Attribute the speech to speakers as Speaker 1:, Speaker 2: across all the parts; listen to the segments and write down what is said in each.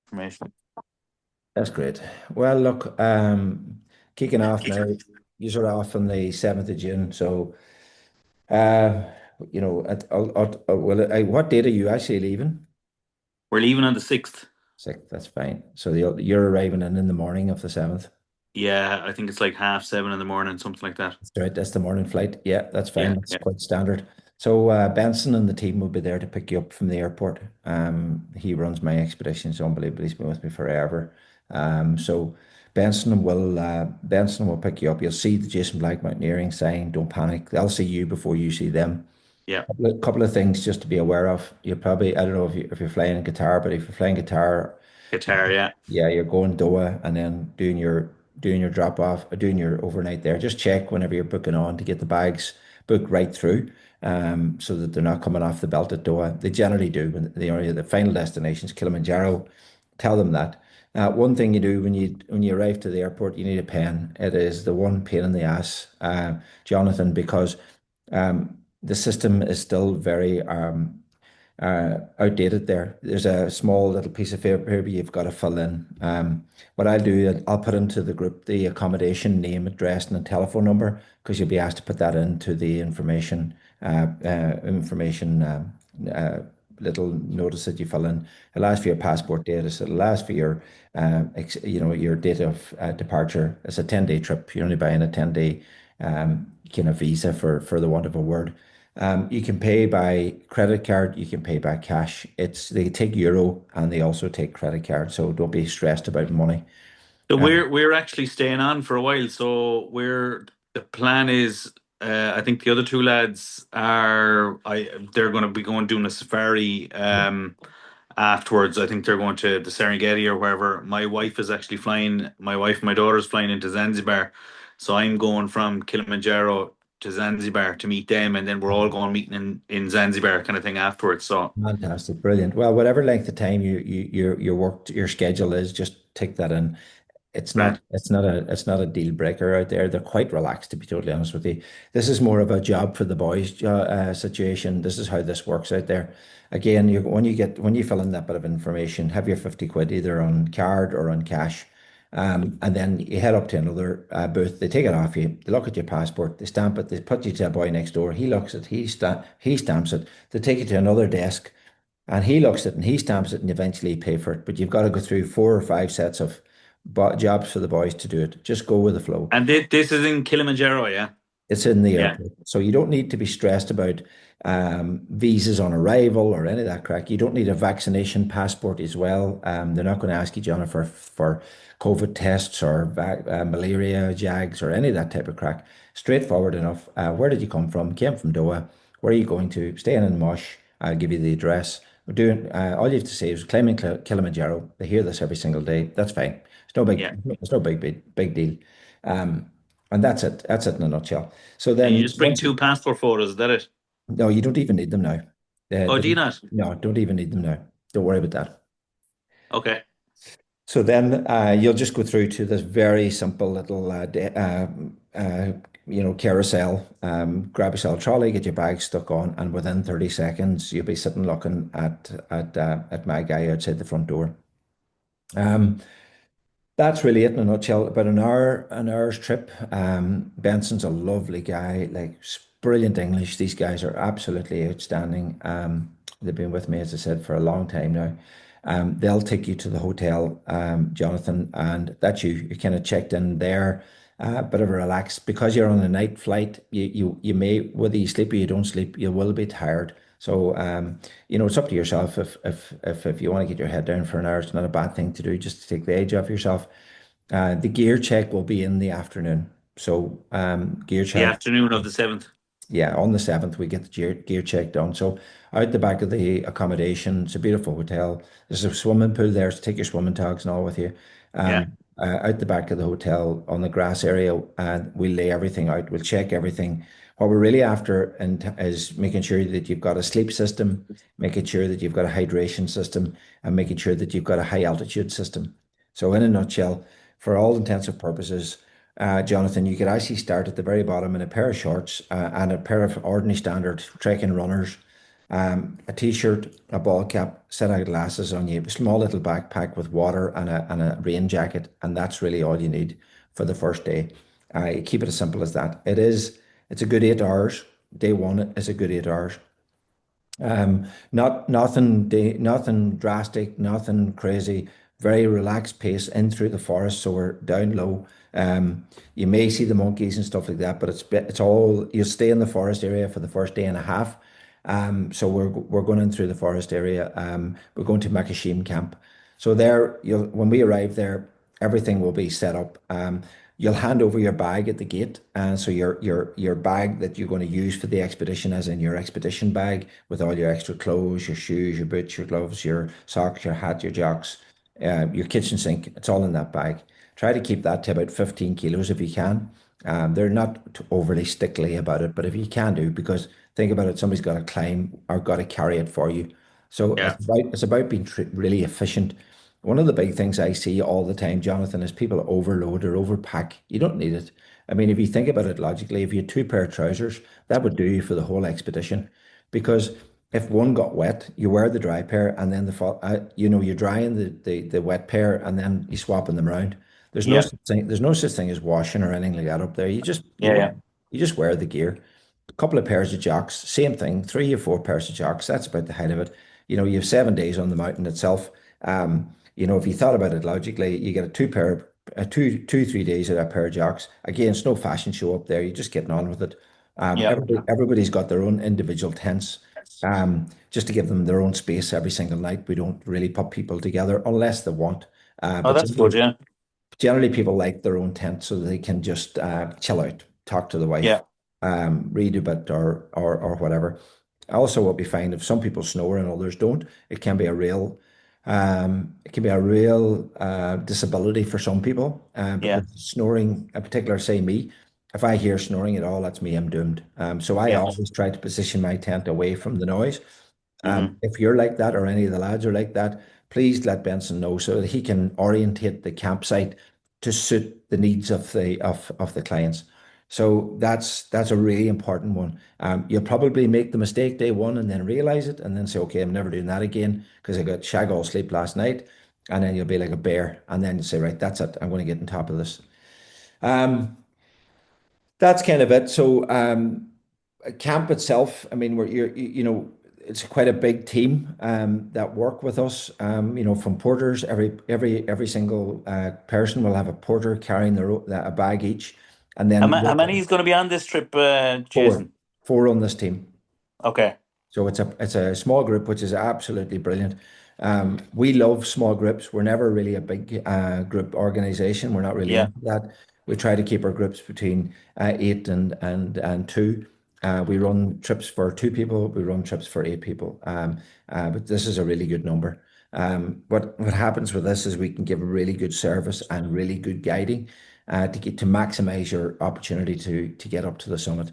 Speaker 1: information.
Speaker 2: That's great. Well, look, kicking off now, you're off on the 7th of June. So, uh, what date are you actually leaving?
Speaker 1: We're leaving on the 6th.
Speaker 2: 6th, that's fine. So you're arriving in the morning of the 7th.
Speaker 1: Yeah, I think it's like 7:30 in the morning, something like that.
Speaker 2: That's right, that's the morning flight. Yeah, that's fine.
Speaker 1: Yeah,
Speaker 2: That's
Speaker 1: yeah.
Speaker 2: quite standard. So Benson and the team will be there to pick you up from the airport. He runs my expedition. It's unbelievable. He's been with me forever. So Benson will pick you up. You'll see the Jason Black Mountaineering sign. Don't panic. They'll see you before you see them.
Speaker 1: Yeah.
Speaker 2: Couple of things just to be aware of. You probably, I don't know if you're flying guitar, but if you're flying guitar,
Speaker 1: Qatar, yeah.
Speaker 2: yeah, you're going Doha and then doing your drop off, doing your overnight there. Just check whenever you're booking on to get the bags booked right through, so that they're not coming off the belt at Doha. They generally do when they are the final destinations, Kilimanjaro. Tell them that. One thing you do when you arrive to the airport, you need a pen. It is the one pain in the ass, Jonathan, because the system is still very outdated there. There's a small little piece of paper you've got to fill in. What I'll do, I'll put into the group the accommodation name, address, and a telephone number because you'll be asked to put that into the information little notice that you fill in. It'll ask for your passport status. It'll ask for your date of departure. It's a 10-day trip. You're only buying a 10-day kind of visa for the want of a word. You can pay by credit card, you can pay by cash. They take euro and they also take credit card, so don't be stressed about money.
Speaker 1: So
Speaker 2: Um,
Speaker 1: we're actually staying on for a while. So the plan is, I think the other two lads they're going to be going doing a safari afterwards. I think they're going to the Serengeti or wherever. My wife is actually flying. My wife and my daughter's flying into Zanzibar, so I'm going from Kilimanjaro to Zanzibar to meet them, and then we're all going meeting in Zanzibar kind of thing afterwards. So
Speaker 2: Fantastic, brilliant. Well, whatever length of time your schedule is, just take that in. It's not
Speaker 1: grand.
Speaker 2: it's not a deal breaker out there. They're quite relaxed, to be totally honest with you. This is more of a job for the boys situation. This is how this works out there. Again, when you fill in that bit of information, have your 50 quid either on card or on cash. And then you head up to another booth. They take it off you. They look at your passport. They stamp it. They put you to a boy next door. He looks at. He stamps it. They take you to another desk, and he looks at it and he stamps it, and eventually you pay for it. But you've got to go through 4 or 5 sets of jobs for the boys to do it. Just go with the flow.
Speaker 1: And this is in Kilimanjaro, yeah,
Speaker 2: It's in the
Speaker 1: yeah,
Speaker 2: airport. So you don't need to be stressed about visas on arrival or any of that crack. You don't need a vaccination passport as well. They're not going to ask you, Jennifer, for COVID tests or malaria, JAGs, or any of that type of crack. Straightforward enough. Where did you come from? Came from Doha. Where are you going to? Staying in Mosh. I'll give you the address. We're doing all you have to say is climbing Kilimanjaro. They hear this every single day. That's fine.
Speaker 1: yeah.
Speaker 2: It's no big deal. Um, and that's it. That's it in a nutshell. So
Speaker 1: And you
Speaker 2: then
Speaker 1: just bring
Speaker 2: once
Speaker 1: two passport photos, is that it?
Speaker 2: no, you don't even need them now.
Speaker 1: Oh, do you not?
Speaker 2: No, don't even need them now. Don't worry about that.
Speaker 1: Okay.
Speaker 2: So then you'll just go through to this very simple little uh, carousel. Grab yourself a trolley, get your bag stuck on, and within 30 seconds you'll be sitting looking at my guy outside the front door. Um, That's really it in a nutshell. About an hour's trip. Benson's a lovely guy, like brilliant English. These guys are absolutely outstanding. They've been with me, as I said, for a long time now. They'll take you to the hotel, Jonathan, and that's you. You're kind of checked in there, bit of a relax because you're on a night flight. You may whether you sleep or you don't sleep, you will be tired. So it's up to yourself if you want to get your head down for an hour, it's not a bad thing to do just to take the edge off yourself. The gear check will be in the afternoon. So gear
Speaker 1: The
Speaker 2: check,
Speaker 1: afternoon of the 7th.
Speaker 2: yeah, on the 7th we get the gear check done. So out the back of the accommodation, it's a beautiful hotel. There's a swimming pool there, so take your swimming togs and all with you.
Speaker 1: Yeah.
Speaker 2: Out the back of the hotel on the grass area, and we'll lay everything out. We'll check everything. What we're really after and is making sure that you've got a sleep system, making sure that you've got a hydration system, and making sure that you've got a high altitude system. So in a nutshell, for all intents and purposes, Jonathan, you could actually start at the very bottom in a pair of shorts and a pair of ordinary standard trekking runners. a t-shirt, a ball cap, set of glasses on you, a small little backpack with water and a rain jacket, and that's really all you need for the first day. Keep it as simple as that. It's a good 8 hours. Day one is a good 8 hours. Nothing drastic, nothing crazy. Very relaxed pace in through the forest, so we're down low. You may see the monkeys and stuff like that, but it's all you stay in the forest area for the first day and a half. So we're going in through the forest area. We're going to Makashim camp. So there, you'll when we arrive there, everything will be set up. You'll hand over your bag at the gate, and so your bag that you're going to use for the expedition, as in your expedition bag with all your extra clothes, your shoes, your boots, your gloves, your socks, your hat, your jocks, your kitchen sink. It's all in that bag. Try to keep that to about 15 kilos if you can. They're not overly stickly about it, but if you can do, because think about it, somebody's got to climb or got to carry it for you. So
Speaker 1: Yeah.
Speaker 2: it's about being really efficient. One of the big things I see all the time, Jonathan, is people overload or overpack. You don't need it. I mean, if you think about it logically, if you had two pair of trousers, that would do you for the whole expedition. Because if one got wet, you wear the dry pair, and then you're drying the wet pair, and then you swapping them around. There's no
Speaker 1: Yeah.
Speaker 2: such thing. There's no such thing as washing or anything like that up there.
Speaker 1: Yeah. Yeah.
Speaker 2: You just wear the gear. A couple of pairs of jocks, same thing. 3 or 4 pairs of jocks. That's about the height of it. You have 7 days on the mountain itself. If you thought about it logically, you get a 3 days at a pair of jocks. Again, it's no fashion show up there. You're just getting on with it.
Speaker 1: Yeah.
Speaker 2: Everybody's got their own individual tents, just to give them their own space every single night. We don't really put people together unless they want.
Speaker 1: Oh,
Speaker 2: But
Speaker 1: that's good. Yeah.
Speaker 2: generally people like their own tent so they can just chill out, talk to the wife,
Speaker 1: Yeah.
Speaker 2: read a bit or whatever. Also, what we find, if some people snore and others don't, it can be a real disability for some people. But
Speaker 1: Yeah.
Speaker 2: with snoring, in particular, say me, if I hear snoring at all, that's me, I'm doomed. So I
Speaker 1: Yeah.
Speaker 2: always try to position my tent away from the noise.
Speaker 1: Hmm.
Speaker 2: If you're like that or any of the lads are like that, please let Benson know so that he can orientate the campsite to suit the needs of the clients. So that's a really important one. You'll probably make the mistake day one and then realize it and then say, okay, I'm never doing that again because I got shag all sleep last night. And then you'll be like a bear. And then you say, right, that's it. I'm going to get on top of this. Um, that's kind of it. So camp itself, I mean, it's quite a big team that work with us. From porters, every single person will have a porter carrying a bag each, and then
Speaker 1: How many is going to be on this trip,
Speaker 2: four,
Speaker 1: Jason?
Speaker 2: four on this team.
Speaker 1: Okay.
Speaker 2: So it's a small group, which is absolutely brilliant. We love small groups. We're never really a big group organization. We're not really
Speaker 1: Yeah.
Speaker 2: into that. We try to keep our groups between eight and two. We run trips for 2 people. We run trips for 8 people. But this is a really good number. What happens with this is we can give a really good service and really good guiding to maximize your opportunity to get up to the summit.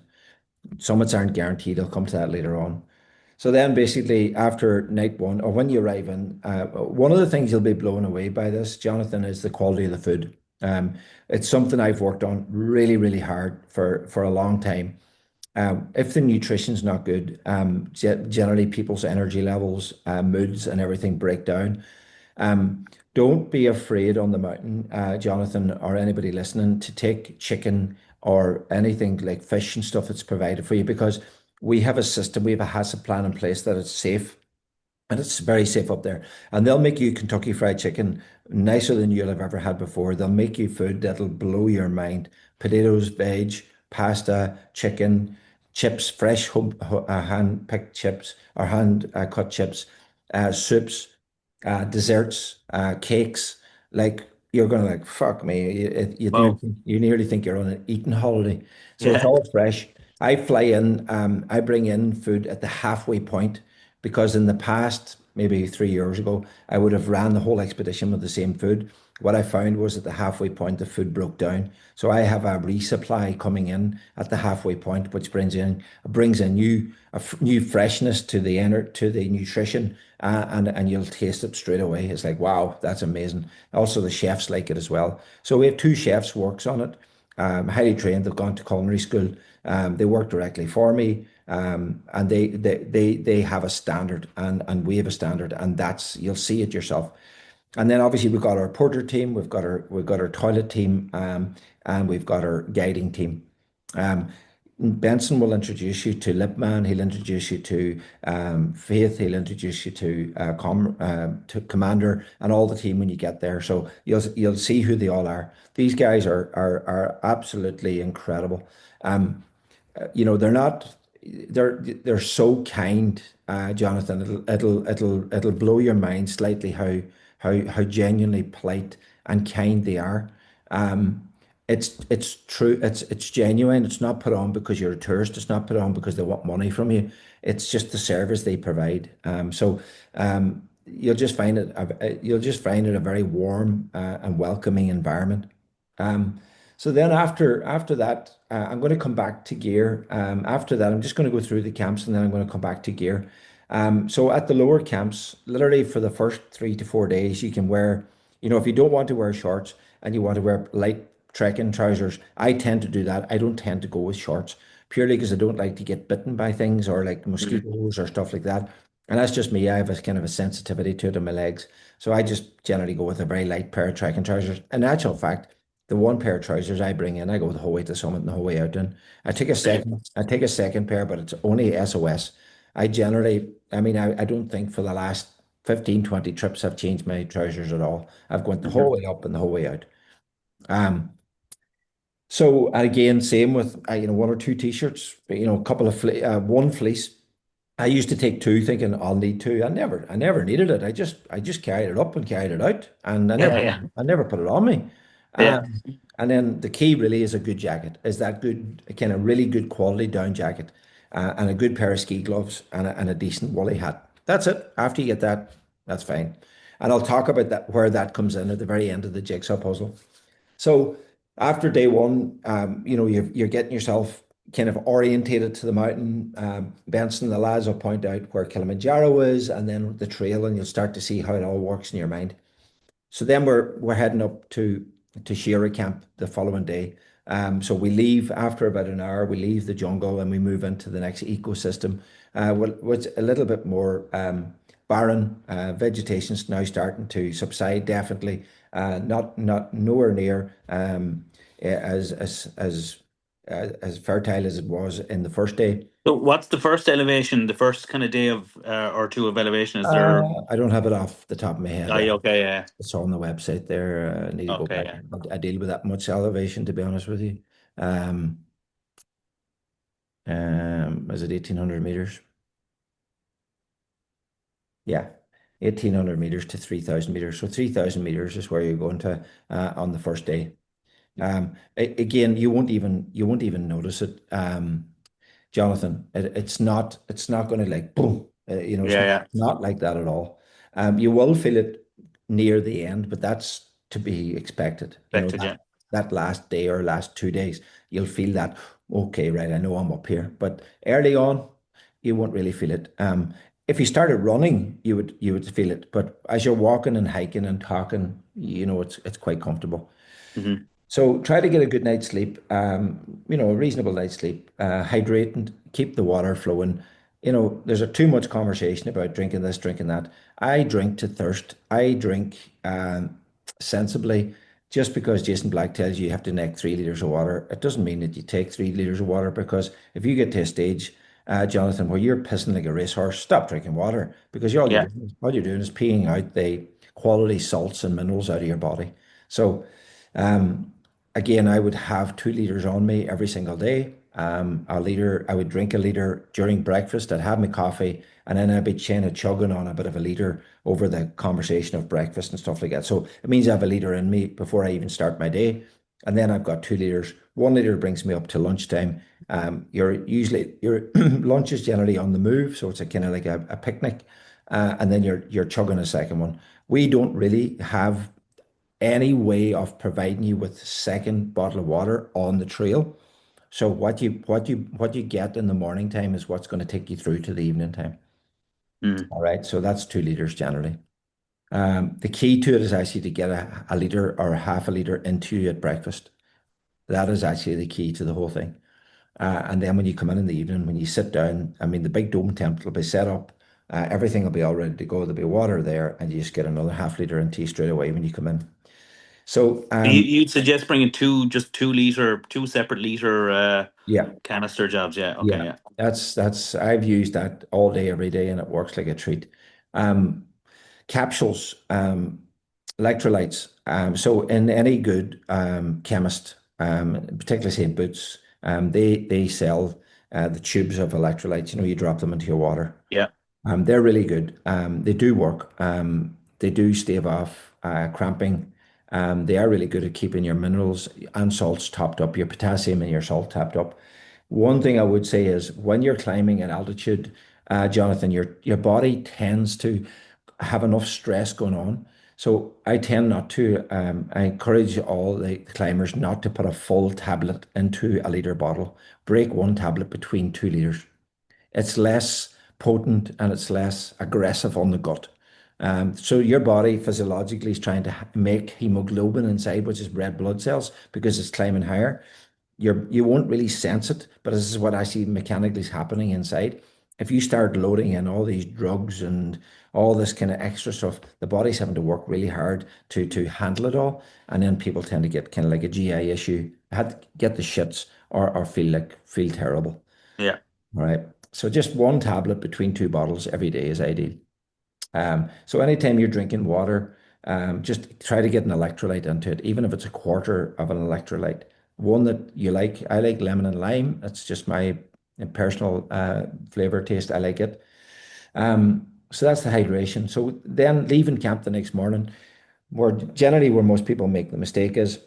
Speaker 2: Summits aren't guaranteed. I'll come to that later on. So then basically after night one, or when you arrive in, one of the things you'll be blown away by this, Jonathan, is the quality of the food. It's something I've worked on really, really hard for a long time. If the nutrition's not good, generally people's energy levels, moods, and everything break down. Don't be afraid on the mountain, Jonathan, or anybody listening, to take chicken or anything like fish and stuff that's provided for you because we have a system, we have a HACCP plan in place that it's safe and it's very safe up there. And they'll make you Kentucky Fried Chicken nicer than you'll have ever had before. They'll make you food that'll blow your mind. Potatoes, veg, pasta, chicken, chips, fresh hand-picked chips or hand-cut chips, soups, desserts, cakes. Like you're gonna like, fuck me.
Speaker 1: Wow.
Speaker 2: You nearly think you're on an eating holiday. So it's
Speaker 1: Yeah.
Speaker 2: all fresh. I fly in, I bring in food at the halfway point because in the past, maybe 3 years ago, I would have ran the whole expedition with the same food. What I found was at the halfway point, the food broke down. So I have a resupply coming in at the halfway point, which brings a new freshness to the nutrition, and you'll taste it straight away. It's like, wow, that's amazing. Also, the chefs like it as well. So we have two chefs works on it. highly trained. They've gone to culinary school. They work directly for me, and they have a standard, and we have a standard, and that's you'll see it yourself. And then obviously we've got our porter team, we've got our toilet team, and we've got our guiding team. Um, Benson will introduce you to Lipman. He'll introduce you to Faith. He'll introduce you to Commander and all the team when you get there. So you'll see who they all are. These guys are absolutely incredible. Um, they're not they're so kind, Jonathan. It'll blow your mind slightly how genuinely polite and kind they are. Um, it's true. It's genuine. It's not put on because you're a tourist. It's not put on because they want money from you. It's just the service they provide. You'll just find it a very warm and welcoming environment. Um, so then after that, I'm going to come back to gear. After that, I'm just going to go through the camps and then I'm going to come back to gear. So at the lower camps, literally for the first 3 to 4 days, you can wear, if you don't want to wear shorts and you want to wear light trekking trousers, I tend to do that. I don't tend to go with shorts purely because I don't like to get bitten by things or like
Speaker 1: Mhm.
Speaker 2: mosquitoes or stuff like that. And that's just me. I have a kind of a sensitivity to it in my legs. So I just generally go with a very light pair of trekking trousers. In actual fact, the one pair of trousers I bring in, I go the whole way to the summit and the whole way out. And I take a second pair, but it's only SOS. I don't think for the last 15, 20 trips I've changed my trousers at all. I've gone the whole
Speaker 1: Mhm.
Speaker 2: way up and the whole way out. Um, so again, same with one or two t-shirts, a couple of one fleece. I used to take two, thinking I'll need two. I never needed it. I just carried it up and carried it out, and I never,
Speaker 1: Yeah, yeah,
Speaker 2: I never put it on me.
Speaker 1: yeah.
Speaker 2: And then the key really is a good jacket, is that good, kind of really good quality down jacket, and a good pair of ski gloves and a decent woolly hat. That's it. After you get that, that's fine. And I'll talk about that where that comes in at the very end of the jigsaw puzzle. So after day one, you're getting yourself kind of orientated to the mountain. Benson, the lads will point out where Kilimanjaro is, and then the trail, and you'll start to see how it all works in your mind. So then we're heading up to Shira Camp the following day. So we leave after about an hour. We leave the jungle and we move into the next ecosystem, what's a little bit more barren. Vegetation's now starting to subside. Definitely, not nowhere near as fertile as it was in the first day.
Speaker 1: So what's the first elevation, the first kind of day of or two of elevation? Is there?
Speaker 2: I don't have it off the top of my head.
Speaker 1: Oh, yeah, okay, yeah,
Speaker 2: It's on the website there. I need to go
Speaker 1: okay,
Speaker 2: back.
Speaker 1: yeah.
Speaker 2: I deal with that much elevation, to be honest with you. Um, is it 1800 meters? Yeah, 1800 meters to 3000 meters. So 3000 meters is where you're going to on the first day. Again, you won't even notice it. Jonathan. It's not going to like boom. It's
Speaker 1: Yeah, yeah.
Speaker 2: not like that at all. You will feel it near the end, but that's to be expected.
Speaker 1: Expected,
Speaker 2: That
Speaker 1: yeah.
Speaker 2: that last day or last 2 days, you'll feel that, okay, right, I know I'm up here. But early on, you won't really feel it. If you started running, you would feel it. But as you're walking and hiking and talking, it's quite comfortable.
Speaker 1: Hmm.
Speaker 2: So try to get a good night's sleep, a reasonable night's sleep, hydrate and keep the water flowing. There's a too much conversation about drinking this, drinking that. I drink to thirst. I drink sensibly. Just because Jason Black tells you you have to neck 3 liters of water, it doesn't mean that you take 3 liters of water, because if you get to a stage, Jonathan, where you're pissing like a racehorse, stop drinking water, because
Speaker 1: Yeah.
Speaker 2: all you're doing is peeing out the quality salts and minerals out of your body. So, um, again, I would have 2 liters on me every single day. A liter, I would drink a liter during breakfast. I'd have my coffee, and then I'd be kind of chugging on a bit of a liter over the conversation of breakfast and stuff like that. So it means I have a liter in me before I even start my day. And then I've got 2 liters. 1 liter brings me up to lunchtime. Your lunch is generally on the move, so it's a kind of like a picnic, and then you're chugging a second one. We don't really have any way of providing you with a second bottle of water on the trail. So what you get in the morning time is what's going to take you through to the evening time.
Speaker 1: Mm.
Speaker 2: All right. So that's 2 liters generally. The key to it is actually to get a liter or half a liter into you at breakfast. That is actually the key to the whole thing. And then when you come in the evening, when you sit down, I mean, the big dome tent will be set up. Everything will be all ready to go. There'll be water there, and you just get another half liter in tea straight away when you come in. So,
Speaker 1: You'd suggest bringing just 2 liter, two separate liter
Speaker 2: yeah,
Speaker 1: canister jobs. Yeah. Okay.
Speaker 2: yeah,
Speaker 1: Yeah.
Speaker 2: that's I've used that all day, every day, and it works like a treat. Um, Capsules, electrolytes. So in any good chemist, particularly St. Boots, they sell the tubes of electrolytes. You know, you drop them into your water.
Speaker 1: Yeah.
Speaker 2: They're really good. They do work. They do stave off cramping. They are really good at keeping your minerals and salts topped up, your potassium and your salt topped up. One thing I would say is when you're climbing at altitude, Jonathan, your body tends to have enough stress going on. So I tend not to. I encourage all the climbers not to put a full tablet into a liter bottle. Break one tablet between 2 liters. It's less potent and it's less aggressive on the gut. So your body physiologically is trying to make hemoglobin inside, which is red blood cells, because it's climbing higher. You won't really sense it, but this is what I see mechanically is happening inside. If you start loading in all these drugs and all this kind of extra stuff, the body's having to work really hard to handle it all, and then people tend to get kind of like a GI issue, had get the shits or feel terrible.
Speaker 1: Yeah.
Speaker 2: All right. So just one tablet between two bottles every day is ideal. So anytime you're drinking water, just try to get an electrolyte into it, even if it's a quarter of an electrolyte. One that you like, I like lemon and lime. That's just my personal flavor taste. I like it. So that's the hydration. So then leaving camp the next morning, where most people make the mistake is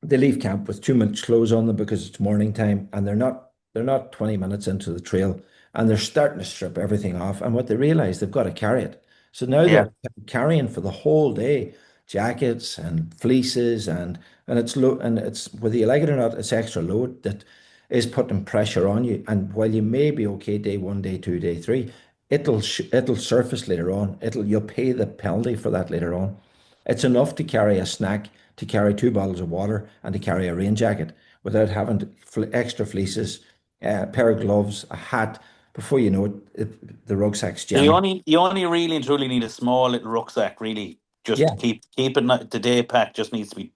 Speaker 2: they leave camp with too much clothes on them because it's morning time and they're not 20 minutes into the trail and they're starting to strip everything off. And what they realize they've got to carry it. So now
Speaker 1: Yeah.
Speaker 2: they're carrying for the whole day jackets and fleeces and it's low and it's whether you like it or not, it's extra load that is putting pressure on you. And while you may be okay day one, day two, day three, it'll surface later on. You'll pay the penalty for that later on. It's enough to carry a snack, to carry two bottles of water, and to carry a rain jacket without having extra fleeces, a pair of gloves, a hat. Before you know it, the rucksack's
Speaker 1: So you
Speaker 2: jammed.
Speaker 1: only really and truly need a small little rucksack, really. Just to
Speaker 2: Yeah,
Speaker 1: keep it. The day pack just needs to be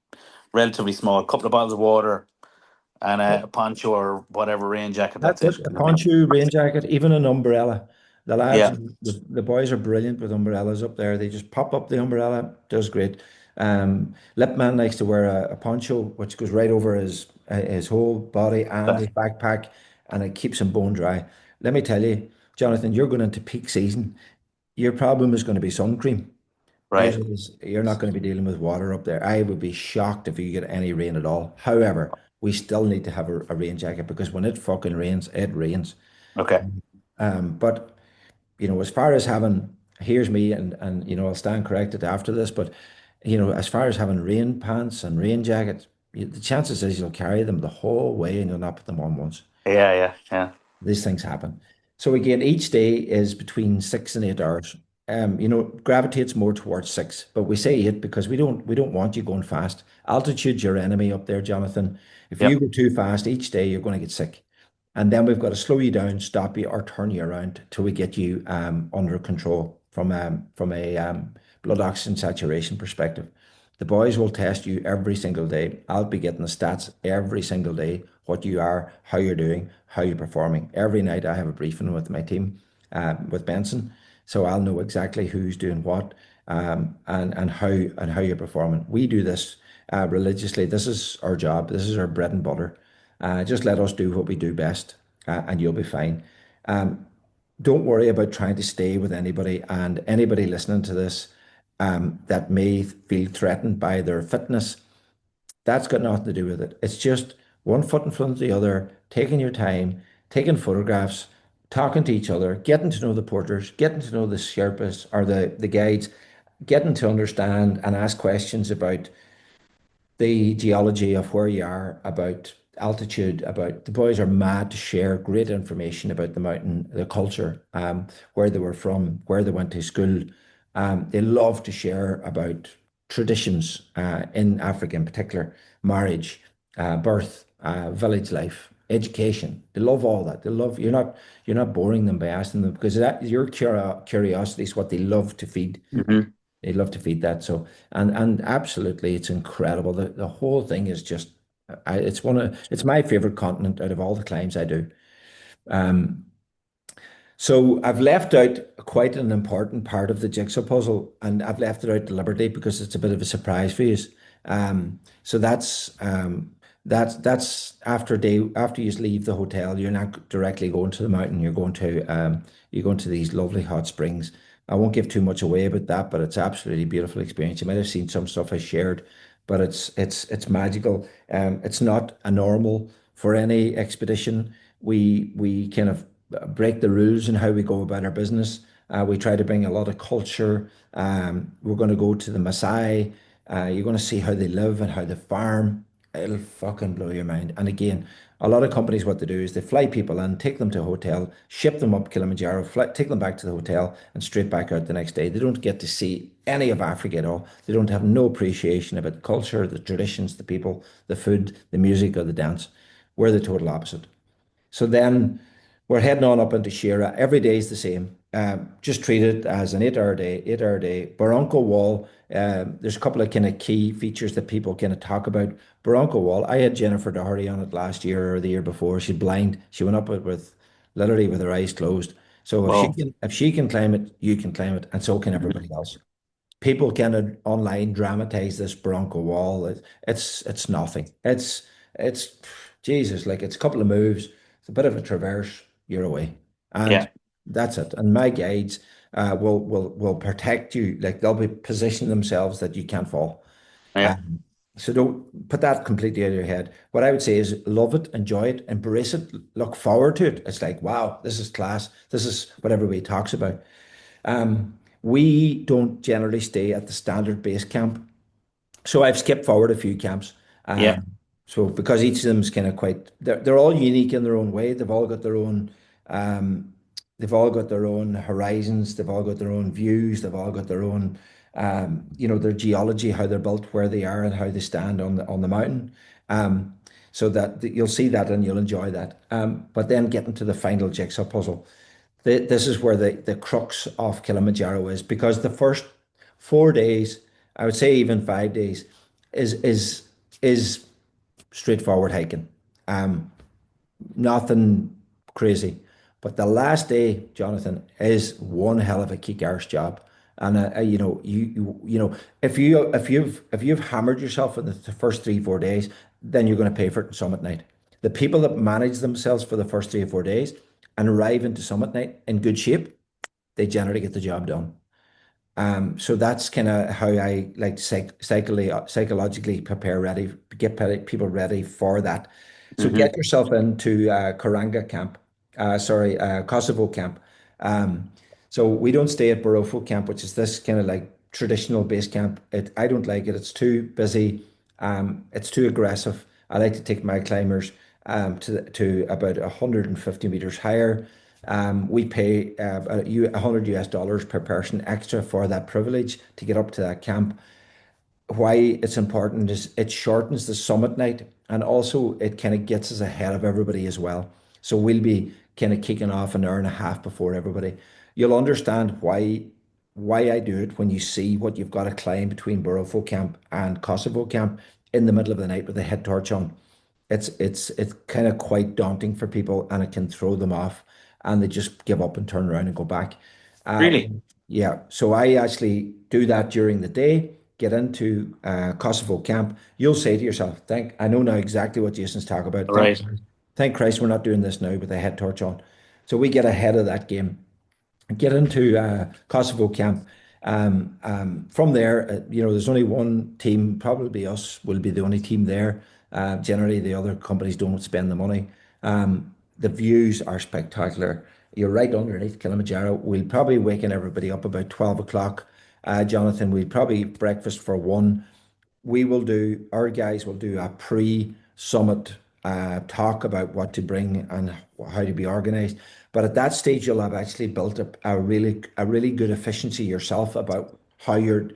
Speaker 1: relatively small. A couple of bottles of water and a poncho or whatever rain jacket.
Speaker 2: that's
Speaker 1: That's it.
Speaker 2: it. A poncho, rain jacket, even an umbrella. The lads,
Speaker 1: Yeah.
Speaker 2: the boys are brilliant with umbrellas up there. They just pop up the umbrella, does great. Lipman likes to wear a poncho, which goes right over his whole body and his backpack, and it keeps him bone dry. Let me tell you, Jonathan, you're going into peak season. Your problem is going to be sun cream.
Speaker 1: Right.
Speaker 2: You're not going to be dealing with water up there. I would be shocked if you get any rain at all. However, we still need to have a rain jacket because when it fucking rains, it rains.
Speaker 1: Okay.
Speaker 2: But as far as having, here's me, and I'll stand corrected after this, but as far as having rain pants and rain jackets, the chances is you'll carry them the whole way and you'll not put them on once.
Speaker 1: Yeah. Yeah. Yeah.
Speaker 2: These things happen. So again, each day is between 6 and 8 hours. Gravitates more towards six, but we say eight because we don't want you going fast. Altitude's your enemy up there, Jonathan. If you
Speaker 1: Yep.
Speaker 2: go too fast each day, you're going to get sick. And then we've got to slow you down, stop you, or turn you around till we get you under control from a blood oxygen saturation perspective. The boys will test you every single day. I'll be getting the stats every single day, what you are, how you're doing, how you're performing. Every night I have a briefing with my team, with Benson, so I'll know exactly who's doing what, and how you're performing. We do this religiously. This is our job. This is our bread and butter. Just let us do what we do best, and you'll be fine. Don't worry about trying to stay with anybody, and anybody listening to this that may feel threatened by their fitness. That's got nothing to do with it. It's just one foot in front of the other, taking your time, taking photographs, talking to each other, getting to know the porters, getting to know the Sherpas or the guides, getting to understand and ask questions about the geology of where you are, about altitude, about the boys are mad to share great information about the mountain, the culture, where they were from, where they went to school. They love to share about traditions in Africa in particular, marriage, birth, village life, education. They love all that. They love you're not boring them by asking them because that your curiosity is what they love to feed.
Speaker 1: Hmm.
Speaker 2: They love to feed that. So and absolutely, it's incredible. The whole thing is just it's my favorite continent out of all the climbs I do. Um, so I've left out quite an important part of the jigsaw puzzle, and I've left it out deliberately because it's a bit of a surprise for you. So that's after you leave the hotel, you're not directly going to the mountain. You're going to these lovely hot springs. I won't give too much away about that, but it's absolutely beautiful experience. You might have seen some stuff I shared, but it's magical. It's not a normal for any expedition. We kind of break the rules in how we go about our business. We try to bring a lot of culture. We're going to go to the Maasai. You're going to see how they live and how they farm. It'll fucking blow your mind. And again, a lot of companies, what they do is they fly people in, take them to a hotel, ship them up Kilimanjaro, take them back to the hotel, and straight back out the next day. They don't get to see any of Africa at all. They don't have no appreciation about the culture, the traditions, the people, the food, the music, or the dance. We're the total opposite. So then we're heading on up into Shira. Every day is the same. Just treat it as an 8 hour day, 8 hour day. Barranco Wall. There's a couple of kind of key features that people kind of talk about. Barranco Wall. I had Jennifer Doherty on it last year or the year before. She's blind. She went up it with literally with her eyes closed. So
Speaker 1: Wow.
Speaker 2: if she can climb it, you can climb it, and so can everybody else. People can online dramatize this Bronco wall. It's nothing. It's Jesus, like it's a couple of moves. It's a bit of a traverse. You're away, and
Speaker 1: Yeah.
Speaker 2: that's it. And my guides will protect you. Like they'll be positioning themselves that you can't fall.
Speaker 1: Yeah.
Speaker 2: Um, so don't put that completely out of your head. What I would say is love it, enjoy it, embrace it, look forward to it. It's like, wow, this is class. This is what everybody talks about. We don't generally stay at the standard base camp. So I've skipped forward a few camps.
Speaker 1: Yeah.
Speaker 2: So because each of them is kind of they're all unique in their own way. Um, they've all got their own horizons. They've all got their own views. They've all got their own, their geology, how they're built, where they are, and how they stand on the mountain. Um, so that you'll see that and you'll enjoy that. But then getting to the final jigsaw puzzle, this is where the crux of Kilimanjaro is because the first 4 days, I would say even 5 days, is straightforward hiking. Um, Nothing crazy. But the last day, Jonathan, is one hell of a kick arse job. And if you've hammered yourself in the first 3 4 days, then you're going to pay for it in summit night. The people that manage themselves for the first 3 or 4 days and arrive into summit night in good shape, they generally get the job done. So that's kind of how I like psychologically prepare ready, people ready for that. So
Speaker 1: Hmm.
Speaker 2: get yourself into Karanga camp, Kosovo camp. Um, so we don't stay at Barofo camp, which is this kind of like traditional base camp. I don't like it. It's too busy. It's too aggressive. I like to take my climbers to about 150 meters higher. We pay 100 US dollars per person extra for that privilege to get up to that camp. Why it's important is it shortens the summit night and also it kind of gets us ahead of everybody as well. So we'll be kind of kicking off an hour and a half before everybody. You'll understand why I do it when you see what you've got to climb between Barofo camp and Kosovo camp in the middle of the night with a head torch on. It's kind of quite daunting for people and it can throw them off and they just give up and turn around and go back. Uh,
Speaker 1: Really?
Speaker 2: yeah, so I actually do that during the day, get into Kosovo camp. You'll say to yourself, I know now exactly what Jason's talking about.
Speaker 1: Right.
Speaker 2: Thank Christ we're not doing this now with a head torch on. So we get ahead of that game, get into Kosovo camp. From there, there's only one team, probably us, will be the only team there. Generally, the other companies don't spend the money. The views are spectacular. You're right underneath Kilimanjaro. We'll probably waken everybody up about 12 o'clock. Jonathan, we'll probably breakfast for one. Our guys will do a pre-summit talk about what to bring and how to be organized. But at that stage, you'll have actually built up a really good efficiency yourself about how your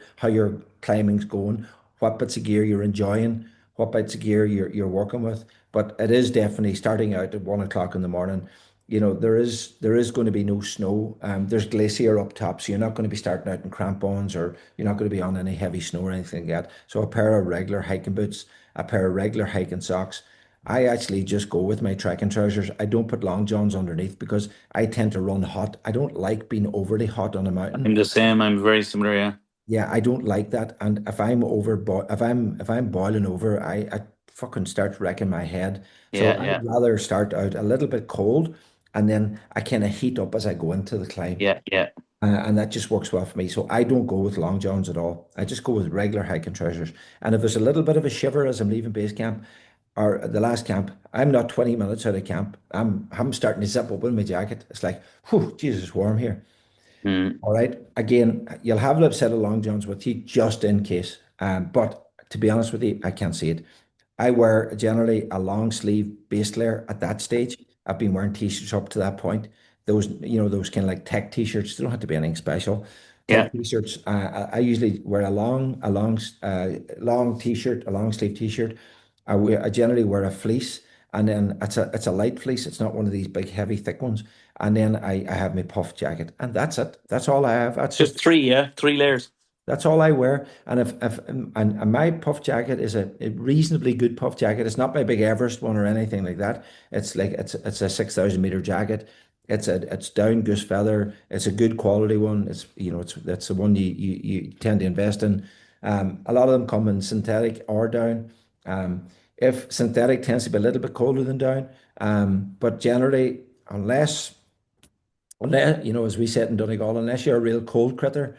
Speaker 2: climbing's going, what bits of gear you're enjoying, what bits of gear you're working with. But it is definitely starting out at 1 o'clock in the morning. There is going to be no snow. There's glacier up top, so you're not going to be starting out in crampons, or you're not going to be on any heavy snow or anything like that. So a pair of regular hiking boots, a pair of regular hiking socks. I actually just go with my trekking trousers. I don't put long johns underneath because I tend to run hot. I don't like being overly hot on a
Speaker 1: I'm
Speaker 2: mountain.
Speaker 1: the same. I'm very similar. Yeah.
Speaker 2: Yeah, I don't like that. And if I'm boiling over, I fucking start wrecking my head. So
Speaker 1: Yeah.
Speaker 2: I'd
Speaker 1: Yeah.
Speaker 2: rather start out a little bit cold, and then I kind of heat up as I go into the climb.
Speaker 1: Yeah. Yeah.
Speaker 2: And that just works well for me. So I don't go with long johns at all. I just go with regular hiking trousers. And if there's a little bit of a shiver as I'm leaving base camp or the last camp, I'm not 20 minutes out of camp. I'm starting to zip up in my jacket. It's like, whew, Jesus, warm here.
Speaker 1: Mm.
Speaker 2: All right. Again, you'll have a set of long johns with you just in case. But to be honest with you, I can't see it. I wear generally a long sleeve base layer at that stage. I've been wearing t-shirts up to that point. Those kind of like tech t-shirts. They don't have to be anything special.
Speaker 1: Yeah.
Speaker 2: Tech t-shirts. I usually wear a long t-shirt, a long sleeve t-shirt. I generally wear a fleece, and then it's a light fleece. It's not one of these big heavy thick ones. And then I have my puff jacket, and that's it. That's all I have. That's
Speaker 1: Just
Speaker 2: just
Speaker 1: three. Yeah. Three layers.
Speaker 2: that's all I wear. And if and my puff jacket is a reasonably good puff jacket. It's not my big Everest one or anything like that. It's a 6,000 meter jacket. It's down goose feather. It's a good quality one. That's the one you tend to invest in. A lot of them come in synthetic or down. If synthetic tends to be a little bit colder than down, but generally, unless as we said in Donegal, unless you're a real cold critter,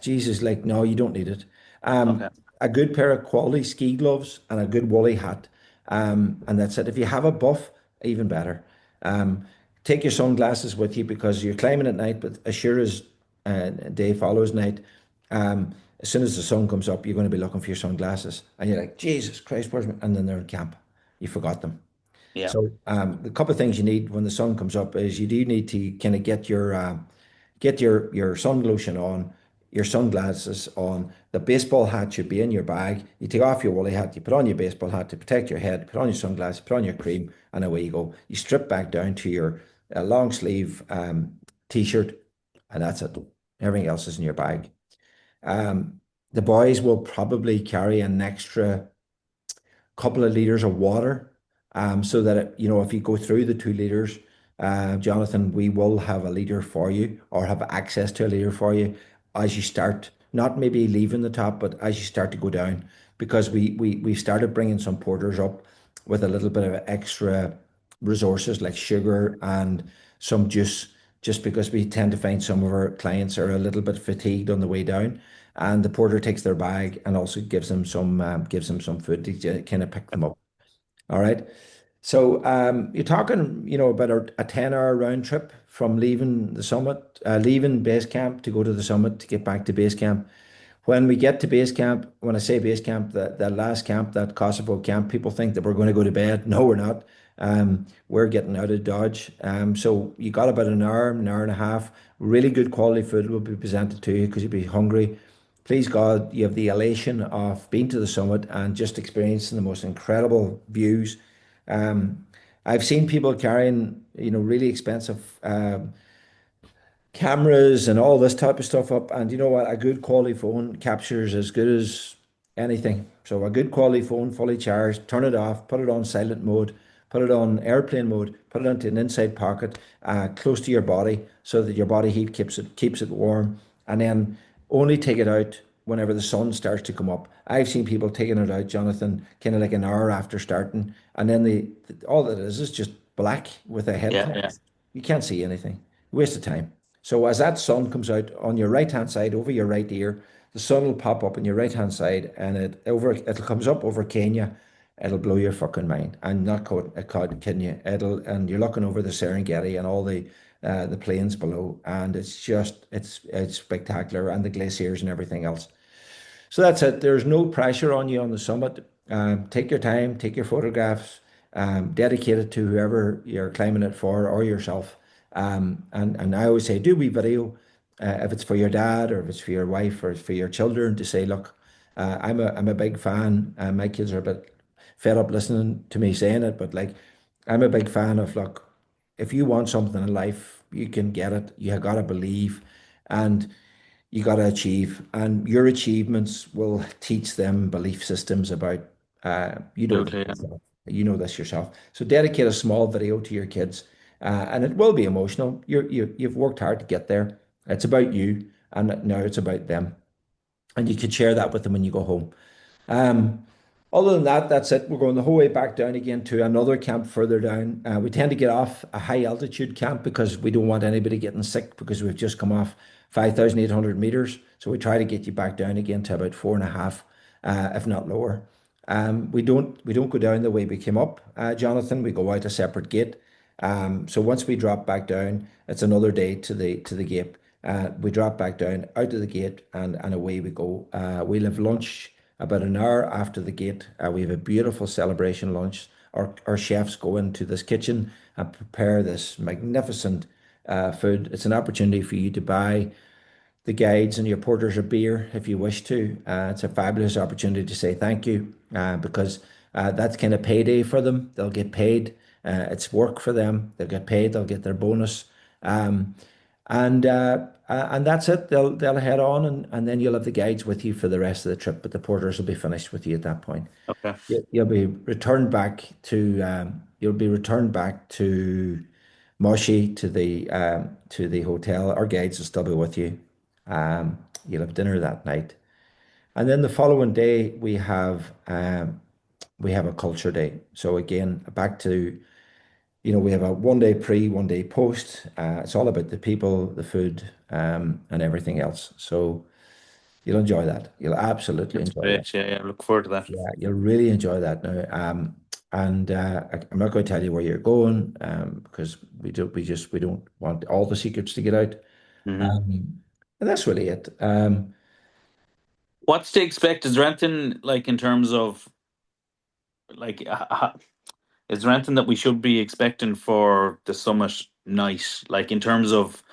Speaker 2: Jesus, like, no, you don't need it.
Speaker 1: Okay.
Speaker 2: A good pair of quality ski gloves and a good woolly hat. And that's it. If you have a buff, even better. Um, Take your sunglasses with you because you're climbing at night, but as sure as day follows night, as soon as the sun comes up, you're going to be looking for your sunglasses. And you're like, Jesus Christ, where's my... And then they're in camp. You forgot them.
Speaker 1: Yeah.
Speaker 2: So the couple of things you need when the sun comes up is you do need to kind of get your sun lotion on, your sunglasses on. The baseball hat should be in your bag. You take off your woolly hat, you put on your baseball hat to protect your head, put on your sunglasses, put on your cream, and away you go. You strip back down to your long sleeve t-shirt, and that's it. Everything else is in your bag. Um, the boys will probably carry an extra couple of liters of water, so that if you go through the 2 liters, Jonathan, we will have a liter for you or have access to a liter for you as you start, not maybe leaving the top, but as you start to go down, because we started bringing some porters up with a little bit of extra resources like sugar and some juice, just because we tend to find some of our clients are a little bit fatigued on the way down, and the porter takes their bag and also gives them some food to kind of pick them up. All right. So you're talking, about a 10-hour round trip from leaving the summit, leaving base camp to go to the summit to get back to base camp. When we get to base camp, when I say base camp, that last camp, that Kosovo camp, people think that we're going to go to bed. No, we're not. We're getting out of Dodge. So you got about an hour and a half. Really good quality food will be presented to you because you'll be hungry. Please God, you have the elation of being to the summit and just experiencing the most incredible views. Um, I've seen people carrying, really expensive cameras and all this type of stuff up. And you know what? A good quality phone captures as good as anything. So a good quality phone, fully charged, turn it off, put it on silent mode, put it on airplane mode, put it into an inside pocket, close to your body, so that your body heat keeps it warm, and then only take it out whenever the sun starts to come up. I've seen people taking it out, Jonathan, kind of like an hour after starting, and then all that is just black with a
Speaker 1: Yeah.
Speaker 2: headcloth.
Speaker 1: Yeah.
Speaker 2: You can't see anything. Waste of time. So as that sun comes out on your right hand side over your right ear, the sun will pop up on your right hand side, and it comes up over Kenya. It'll blow your fucking mind. I'm not kidding you. And you're looking over the Serengeti and all the plains below, and it's spectacular, and the glaciers and everything else. So that's it. There's no pressure on you on the summit. Take your time, take your photographs, dedicate it to whoever you're climbing it for or yourself. And I always say, do we video if it's for your dad or if it's for your wife or it's for your children, to say, look. I'm a big fan. My kids are a bit fed up listening to me saying it, but like I'm a big fan of look, if you want something in life, you can get it. You got to believe, and you got to achieve, and your achievements will teach them belief systems about. You know this
Speaker 1: Absolutely. Yeah.
Speaker 2: yourself. You know this yourself. So dedicate a small video to your kids, and it will be emotional. You've worked hard to get there. It's about you, and now it's about them, and you can share that with them when you go home. Um, Other than that, that's it. We're going the whole way back down again to another camp further down. We tend to get off a high altitude camp because we don't want anybody getting sick because we've just come off 5,800 meters. So we try to get you back down again to about 4.5, if not lower. We don't go down the way we came up, Jonathan. We go out a separate gate. So once we drop back down, it's another day to the gate. We drop back down out of the gate and away we go. We'll have lunch about an hour after the gate. We have a beautiful celebration lunch. Our chefs go into this kitchen and prepare this magnificent food. It's an opportunity for you to buy the guides and your porters a beer if you wish to. It's a fabulous opportunity to say thank you because that's kind of payday for them. They'll get paid. It's work for them. They'll get paid. They'll get their bonus. Um, and that's it. They'll head on, and then you'll have the guides with you for the rest of the trip. But the porters will be finished with you at that point.
Speaker 1: Okay.
Speaker 2: You'll be returned back to Moshi to the hotel. Our guides will still be with you. You'll have dinner that night, and then the following day we have a culture day. So again, back to we have a 1 day pre, 1 day post. It's all about the people, the food, and everything else. So you'll enjoy that. You'll absolutely
Speaker 1: That's
Speaker 2: enjoy that.
Speaker 1: great. Yeah, yeah. Look forward to that.
Speaker 2: Yeah, you'll really enjoy that now. And I'm not going to tell you where you're going, because we don't want all the secrets to get out.
Speaker 1: Hmm.
Speaker 2: And that's really it.
Speaker 1: What's to expect? Is there anything like in terms of like is there anything that we should be expecting for the summit night? Like in terms of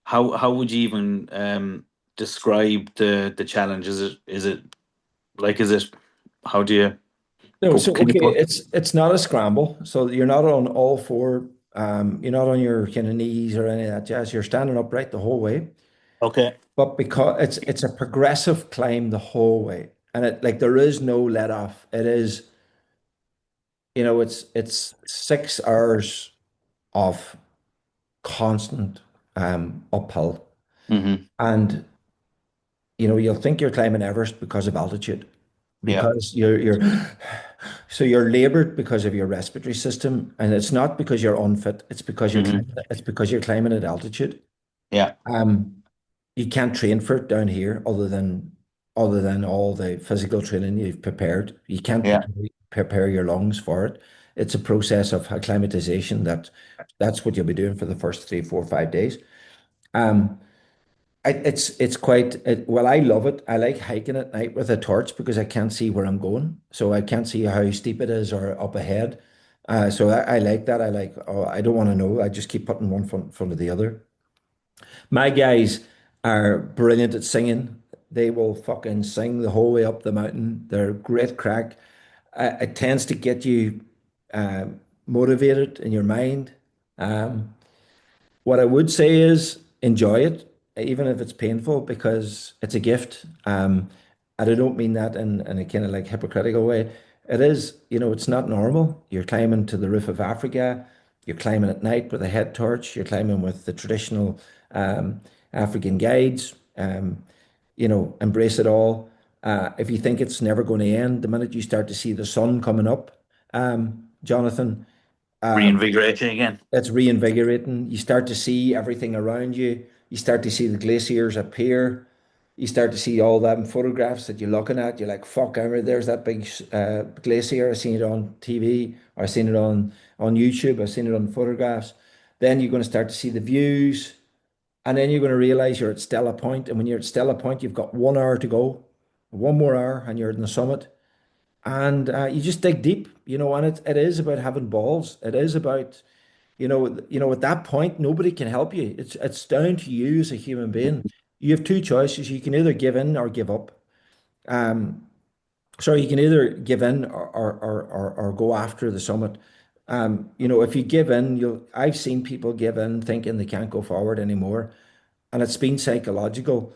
Speaker 1: how would you even describe the challenge? Is it like is it how do you
Speaker 2: No,
Speaker 1: put
Speaker 2: so
Speaker 1: can you
Speaker 2: okay,
Speaker 1: put
Speaker 2: it's not a scramble. So you're not on all four. You're not on your kind of knees or any of that jazz. You're standing upright the whole way.
Speaker 1: okay.
Speaker 2: But because it's a progressive climb the whole way, and it like there is no let off. It is, it's 6 hours of constant uphill,
Speaker 1: Hmm.
Speaker 2: and you'll think you're climbing Everest because of altitude,
Speaker 1: Yeah.
Speaker 2: because you're labored because of your respiratory system, and it's not because you're unfit.
Speaker 1: Hmm.
Speaker 2: It's because you're climbing at altitude.
Speaker 1: Yeah.
Speaker 2: Um, you can't train for it down here other than all the physical training you've prepared. You can't
Speaker 1: Yeah.
Speaker 2: prepare your lungs for it. It's a process of acclimatization that's what you'll be doing for the first 3, 4, 5 days. Um, it's quite well, I love it. I like hiking at night with a torch because I can't see where I'm going. So I can't see how steep it is or up ahead. So I like that. I like, oh, I don't want to know. I just keep putting one foot in front of the other. My guys are brilliant at singing. They will fucking sing the whole way up the mountain. They're great crack. It tends to get you motivated in your mind. Um, what I would say is enjoy it, even if it's painful, because it's a gift. And I don't mean that in a kind of like hypocritical way. It is, it's not normal. You're climbing to the roof of Africa. You're climbing at night with a head torch. You're climbing with the traditional African guides. Embrace it all. If you think it's never going to end, the minute you start to see the sun coming up, Jonathan,
Speaker 1: Reinvigorating again.
Speaker 2: it's reinvigorating. You start to see everything around you. You start to see the glaciers appear. You start to see all them photographs that you're looking at. You're like, fuck, I remember there's that big glacier. I've seen it on TV, or I've seen it on YouTube. I've seen it on photographs. Then you're going to start to see the views. And then you're going to realize you're at Stella Point. And when you're at Stella Point, you've got 1 hour to go, one more hour, and you're in the summit. And you just dig deep, and it is about having balls. It is about at that point, nobody can help you. It's down to you as a human being. You have two choices. You can either give in or give up. So you can either give in or go after the summit. If you give in, I've seen people give in thinking they can't go forward anymore. And it's been psychological,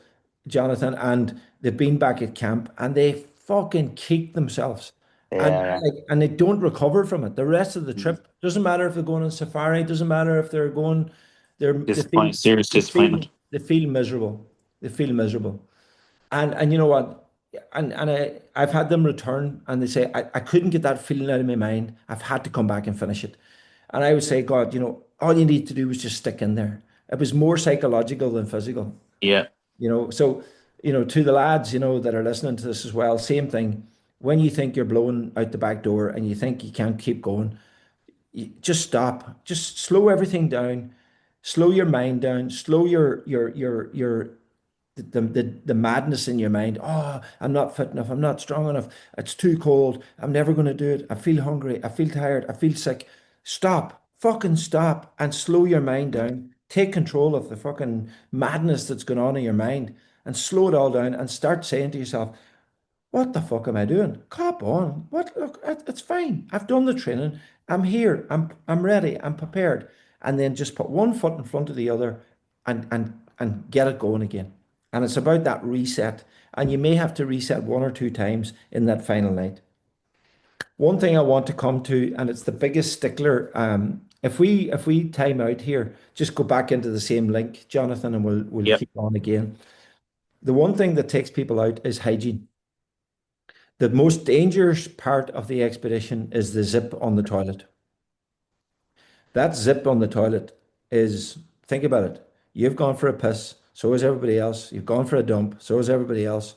Speaker 2: Jonathan, and they've been back at camp and they fucking kick themselves. And
Speaker 1: Yeah,
Speaker 2: they don't recover from it. The rest of the
Speaker 1: yeah.
Speaker 2: trip doesn't matter if they're going on safari, doesn't matter if they're going, they feel
Speaker 1: Disappointment, serious
Speaker 2: they feel
Speaker 1: disappointment.
Speaker 2: they feel miserable. They feel miserable. And you know what? I've had them return and they say, I couldn't get that feeling out of my mind. I've had to come back and finish it. And I would say, God, all you need to do was just stick in there. It was more psychological than physical.
Speaker 1: Yeah,
Speaker 2: So, to the lads, that are listening to this as well, same thing. When you think you're blowing out the back door and you think you can't keep going, just stop. Just slow everything down. Slow your mind down. Slow your the madness in your mind. Oh, I'm not fit enough. I'm not strong enough. It's too cold. I'm never going to do it. I feel hungry. I feel tired. I feel sick. Stop. Fucking stop and slow your mind down. Take control of the fucking madness that's going on in your mind and slow it all down and start saying to yourself, what the fuck am I doing? Cop on. What? Look, it's fine. I've done the training. I'm here. I'm ready. I'm prepared. And then just put one foot in front of the other and get it going again. And it's about that reset. And you may have to reset one or two times in that final night. One thing I want to come to, and it's the biggest stickler. If we time out here, just go back into the same link, Jonathan, and we'll
Speaker 1: yep,
Speaker 2: keep on again. The one thing that takes people out is hygiene. The most dangerous part of the expedition is the zip on the toilet. That zip on the toilet is, think about it. You've gone for a piss, so is everybody else. You've gone for a dump, so is everybody else.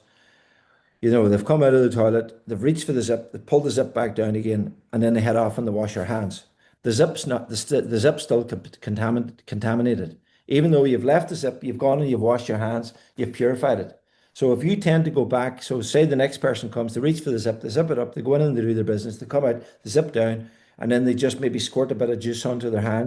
Speaker 2: They've come out of the toilet, they've reached for the zip, they pull the zip back down again, and then they head off and they wash their hands. The zip's still contaminated. Even though you've left the zip, you've gone and you've washed your hands, you've purified it. So if you tend to go back, so say the next person comes, they reach for the zip, they zip it up, they go in and they do their business, they come out, they zip down, and then they just maybe squirt a bit of juice onto their hands.